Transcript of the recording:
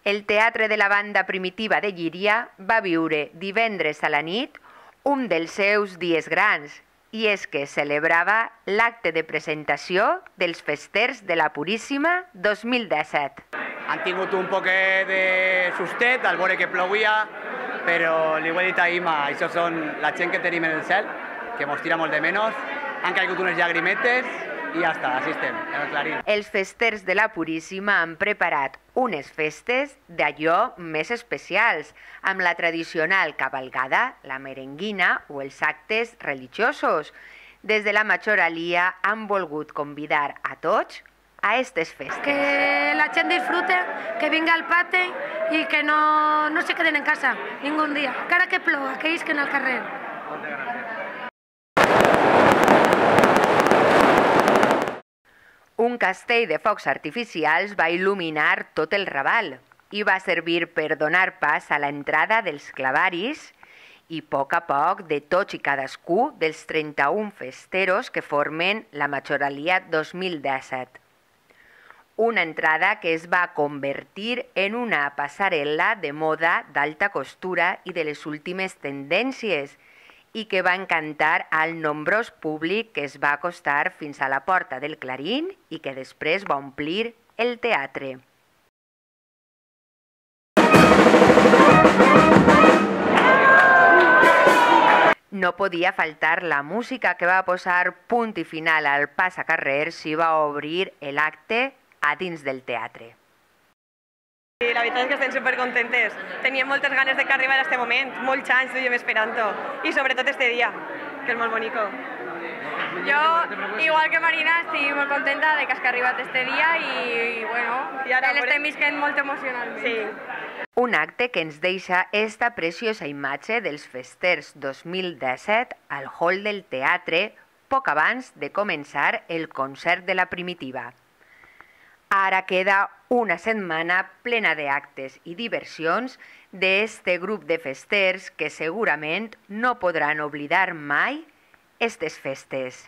El Teatre de la Banda Primitiva de Llíria va viure divendres a la nit un dels seus dies grans, i és que celebrava l'acte de presentació dels Festers de la Puríssima 2017. Han tingut un poquet de sustet al veure que plovia, però li ho he dit a Ima, això són la gent que tenim en el cel, que mos tira molt de menys, han caigut unes llagrimetes i ja està, així estem, en el Clarín. Els Festers de la Puríssima han preparat unes festes d'allò més especials, amb la tradicional cavalgada, la merenguina o els actes religiosos. Des de la Majoralia han volgut convidar a tots a aquestes festes. Que la gent disfrute, que vinga al pati i que no se queden en casa ningú dia. Encara que ploua, que isquen al carrer. Moltes gràcies. Un castell de focs artificials va il·luminar tot el Raval i va servir per donar pas a l'entrada dels clavaris i a poc de tots i cadascú dels 31 festeros que formen la Majoralia 2017. Una entrada que es va convertir en una passarel·la de moda d'alta costura i de les últimes tendències i que va encantar al nombrós públic que es va acostar fins a la porta del Clarín i que després va omplir el teatre. No podia faltar la música que va posar punt i final al passacarrers i va obrir l'acte a dins del teatre. La veritat és que estem supercontentes. Teníem moltes ganes de que arribara aquest moment, molts anys duiem esperant-ho, i sobretot este dia, que és molt bonico. Jo, igual que Marina, estic molt contenta de que hagi arribat este dia i bueno, l'estem visquent molt emocionalment. Sí. Un acte que ens deixa esta preciosa imatge dels Festers 2017 al hall del teatre poc abans de començar el concert de la Primitiva. Ara queda una setmana plena d'actes i diversions d'este grup de festers que segurament no podran oblidar mai estes festes.